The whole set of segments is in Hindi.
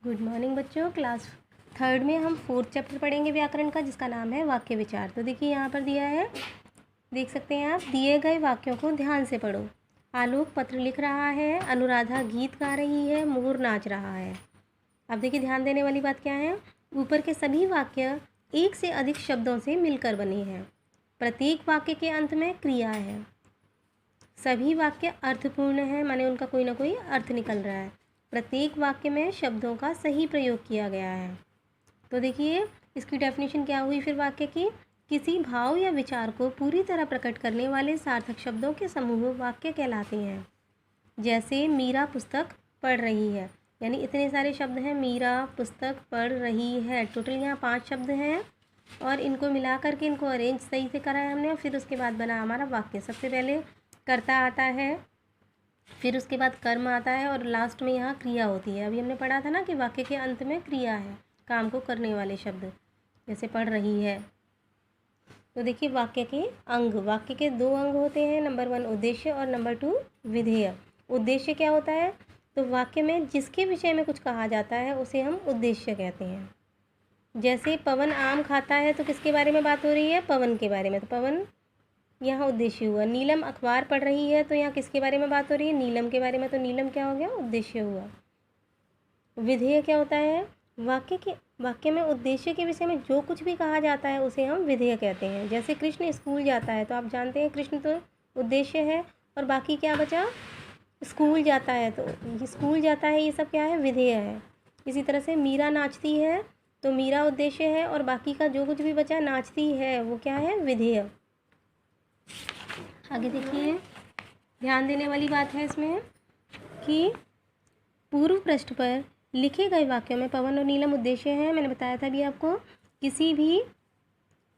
गुड मॉर्निंग बच्चों। क्लास थर्ड में हम फोर्थ चैप्टर पढ़ेंगे व्याकरण का, जिसका नाम है वाक्य विचार। तो देखिए यहाँ पर दिया है, देख सकते हैं आप, दिए गए वाक्यों को ध्यान से पढ़ो। आलोक पत्र लिख रहा है, अनुराधा गीत गा रही है, मोर नाच रहा है। अब देखिए ध्यान देने वाली बात क्या है, ऊपर के सभी वाक्य एक से अधिक शब्दों से मिलकर बने हैं। प्रत्येक वाक्य के अंत में क्रिया है। सभी वाक्य अर्थपूर्ण हैं, माने उनका कोई ना कोई अर्थ निकल रहा है। प्रत्येक वाक्य में शब्दों का सही प्रयोग किया गया है। तो देखिए इसकी डेफिनेशन क्या हुई फिर वाक्य की, किसी भाव या विचार को पूरी तरह प्रकट करने वाले सार्थक शब्दों के समूह वाक्य कहलाते हैं। जैसे मीरा पुस्तक पढ़ रही है, यानी इतने सारे शब्द हैं, मीरा पुस्तक पढ़ रही है। टोटल यहाँ 5 शब्द हैं और इनको मिला करके इनको अरेंज सही से करा है हमने। और फिर उसके बाद बना हमारा वाक्य। सबसे पहले कर्ता आता है, फिर उसके बाद कर्म आता है और लास्ट में यहाँ क्रिया होती है। अभी हमने पढ़ा था ना कि वाक्य के अंत में क्रिया है, काम को करने वाले शब्द, जैसे पढ़ रही है। तो देखिए वाक्य के अंग, वाक्य के 2 अंग होते हैं, नंबर 1 उद्देश्य और नंबर 2 विधेय। उद्देश्य क्या होता है, तो वाक्य में जिसके विषय में कुछ कहा जाता है उसे हम उद्देश्य कहते हैं। जैसे पवन आम खाता है, तो किसके बारे में बात हो रही है, पवन के बारे में, तो पवन यहाँ उद्देश्य हुआ। नीलम अखबार पढ़ रही है, तो यहाँ किसके बारे में बात हो रही है, नीलम के बारे में, तो नीलम क्या हो गया, उद्देश्य हुआ। विधेय क्या होता है, वाक्य में उद्देश्य के विषय में जो कुछ भी कहा जाता है उसे हम विधेय कहते हैं। जैसे कृष्ण स्कूल जाता है, तो आप जानते हैं कृष्ण तो उद्देश्य है, और बाकी क्या बचा, स्कूल जाता है, तो ये स्कूल जाता है, ये सब क्या है, विधेय है। इसी तरह से मीरा नाचती है, तो मीरा उद्देश्य है और बाकी का जो कुछ भी बचा नाचती है वो क्या है, विधेय। आगे देखिए, ध्यान देने वाली बात है इसमें कि पूर्व पृष्ठ पर लिखे गए वाक्यों में पवन और नीलम उद्देश्य हैं। मैंने बताया था अभी आपको, किसी भी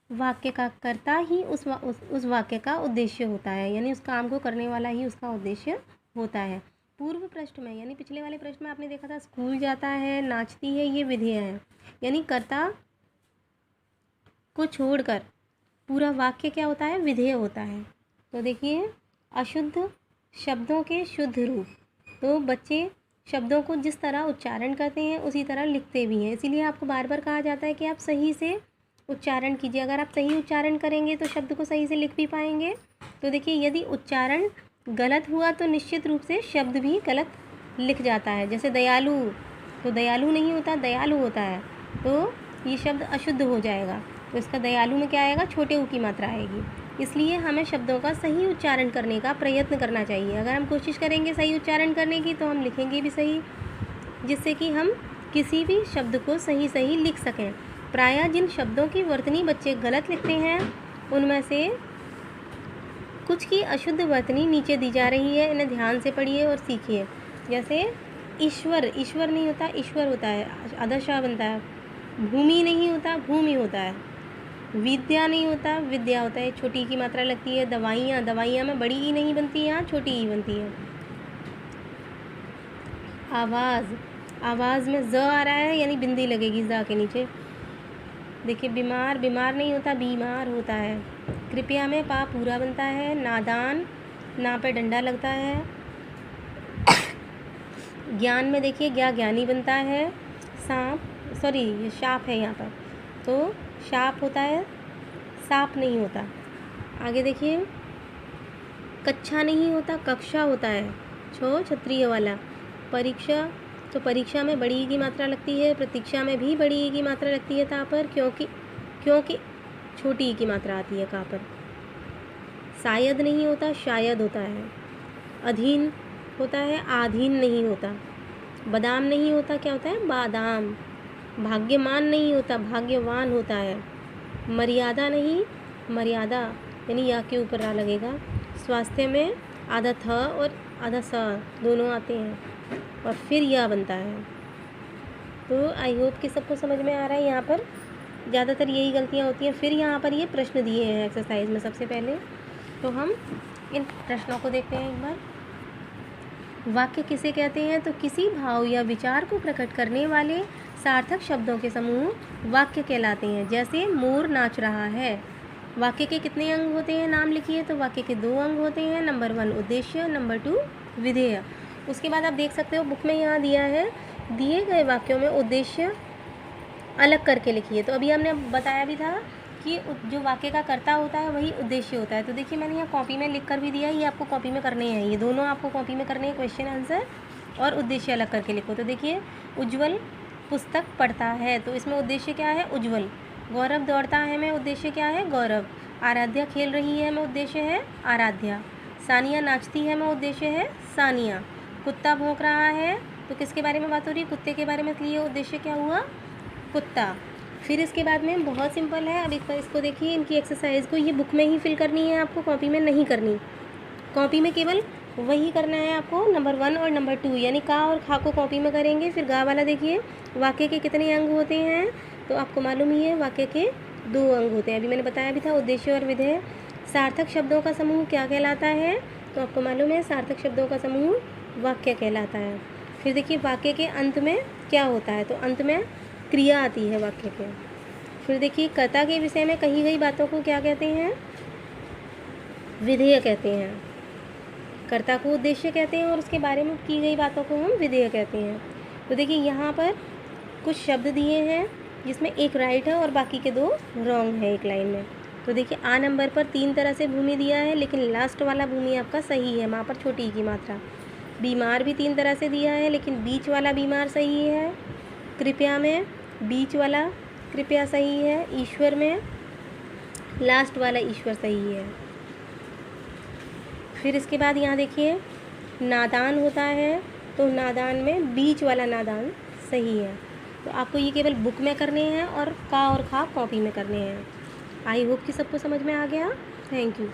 वाक्य का कर्ता ही उस वाक्य का उद्देश्य होता है, यानी उस काम को करने वाला ही उसका उद्देश्य होता है। पूर्व पृष्ठ में यानी पिछले वाले पृष्ठ में आपने देखा था स्कूल जाता है, नाचती है, ये विधेय है, यानी कर्ता को छोड़कर पूरा वाक्य क्या होता है, विधेय होता है। तो देखिए अशुद्ध शब्दों के शुद्ध रूप, तो बच्चे शब्दों को जिस तरह उच्चारण करते हैं उसी तरह लिखते भी हैं, इसीलिए आपको बार बार कहा जाता है कि आप सही से उच्चारण कीजिए। अगर आप सही उच्चारण करेंगे तो शब्द को सही से लिख भी पाएंगे। तो देखिए यदि उच्चारण गलत हुआ तो निश्चित रूप से शब्द भी गलत लिख जाता है। जैसे दयालु, तो दयालु नहीं होता, दयालु होता है, तो ये शब्द अशुद्ध हो जाएगा। तो इसका दयालु में क्या आएगा, छोटे ऊ की मात्रा आएगी। इसलिए हमें शब्दों का सही उच्चारण करने का प्रयत्न करना चाहिए। अगर हम कोशिश करेंगे सही उच्चारण करने की तो हम लिखेंगे भी सही, जिससे कि हम किसी भी शब्द को सही सही लिख सकें। प्रायः जिन शब्दों की वर्तनी बच्चे गलत लिखते हैं उनमें से कुछ की अशुद्ध वर्तनी नीचे दी जा रही है, इन्हें ध्यान से पढ़िए और सीखिए। जैसे ईश्वर, ईश्वर नहीं होता, ईश्वर होता है, आदर्शा बनता है। भूमि नहीं होता, भूमि होता है। विद्या नहीं होता, विद्या होता है, छोटी की मात्रा लगती है। दवाइयाँ, दवाइयाँ में बड़ी ई नहीं बनती, यहाँ छोटी ई बनती है। आवाज़, आवाज़ में ज आ रहा है, यानी बिंदी लगेगी ज के नीचे। देखिए बीमार, बीमार नहीं होता, बीमार होता है। कृपया में पा पूरा बनता है। नादान, ना पे डंडा लगता है। ज्ञान में देखिए ज्ञा ज्ञानी बनता है। सांप, सॉरी ये शाप है यहाँ पर, तो शाप होता है, साप नहीं होता। आगे देखिए कक्षा नहीं होता, कक्षा होता है, क्षत्रिय वाला। परीक्षा, तो परीक्षा में बड़ी ई की मात्रा लगती है, प्रतीक्षा में भी बड़ी ई की मात्रा लगती है ता पर, क्योंकि छोटी ई की मात्रा आती है का पर। शायद नहीं होता, शायद होता है। अधीन होता है, आधीन नहीं होता। बादाम नहीं होता, क्या होता है, बादाम। भाग्यमान नहीं होता, भाग्यवान होता है। मर्यादा नहीं, मर्यादा यानी या के ऊपर रा लगेगा। स्वास्थ्य में आधा थ और आधा स दोनों आते हैं और फिर या बनता है। तो आई होप कि सबको समझ में आ रहा है। यहाँ पर ज़्यादातर यही गलतियाँ होती हैं। फिर यहाँ पर ये प्रश्न दिए हैं एक्सरसाइज में सबसे पहले, तो हम इन प्रश्नों को देखते हैं एक बार। वाक्य किसे कहते हैं, तो किसी भाव या विचार को प्रकट करने वाले सार्थक शब्दों के समूह वाक्य कहलाते हैं। जैसे मोर नाच रहा है, वाक्य के कितने अंग होते हैं, नाम लिखिए। तो वाक्य के 2 अंग होते हैं, नंबर 1 उद्देश्य, नंबर 2 विधेय। उसके बाद आप देख सकते हो बुक में यहाँ दिया है दिए गए वाक्यों में उद्देश्य अलग करके लिखिए। तो अभी हमने बताया भी था कि जो वाक्य का कर्ता होता है वही उद्देश्य होता है। तो देखिए मैंने यहाँ कॉपी में लिख कर भी दिया है, ये आपको कॉपी में करने हैं, ये दोनों आपको कॉपी में करने हैं, क्वेश्चन आंसर और उद्देश्य अलग करके लिखो। तो देखिए उज्ज्वल पुस्तक पढ़ता है, तो इसमें उद्देश्य क्या है, उज्ज्वल। गौरव दौड़ता है में उद्देश्य क्या है, गौरव। आराध्या खेल रही है में उद्देश्य है, आराध्या। सानिया नाचती है में उद्देश्य है, सानिया। कुत्ता भौंक रहा है, तो किसके बारे में बात हो रही है, कुत्ते के बारे में, इसलिए उद्देश्य क्या हुआ, कुत्ता। फिर इसके बाद में बहुत सिंपल है, अब इसको देखिए, इनकी एक्सरसाइज को ये बुक में ही फिल करनी है आपको, कॉपी में नहीं करनी। कॉपी में केवल वही करना है आपको, नंबर 1 और नंबर 2, यानी का और खा को कॉपी में करेंगे। फिर गा वाला देखिए, वाक्य के कितने अंग होते हैं, तो आपको मालूम ही है वाक्य के 2 अंग होते हैं, अभी मैंने बताया भी था, उद्देश्य और विधेय। सार्थक शब्दों का समूह क्या कहलाता है, तो आपको मालूम है सार्थक शब्दों का समूह वाक्य कहलाता है। फिर देखिए वाक्य के अंत में क्या होता है, तो अंत में क्रिया आती है वाक्य के। फिर देखिए कर्ता के विषय में कही गई बातों को क्या कहते हैं, विधेय कहते हैं। कर्ता को उद्देश्य कहते हैं और उसके बारे में की गई बातों को हम विधेय कहते हैं। तो देखिए यहाँ पर कुछ शब्द दिए हैं जिसमें एक राइट है और बाकी के 2 रॉन्ग है एक लाइन में। तो देखिए आ नंबर पर 3 तरह से भूमि दिया है, लेकिन लास्ट वाला भूमि आपका सही है, वहाँ पर छोटी की मात्रा। बीमार भी 3 तरह से दिया है, लेकिन बीच वाला बीमार सही है। कृपया में बीच वाला कृपया सही है। ईश्वर में लास्ट वाला ईश्वर सही है। फिर इसके बाद यहाँ देखिए नादान होता है, तो नादान में बीच वाला नादान सही है। तो आपको ये केवल बुक में करने हैं और का और खा कॉपी में करने हैं। आई होप कि सबको समझ में आ गया। Thank you.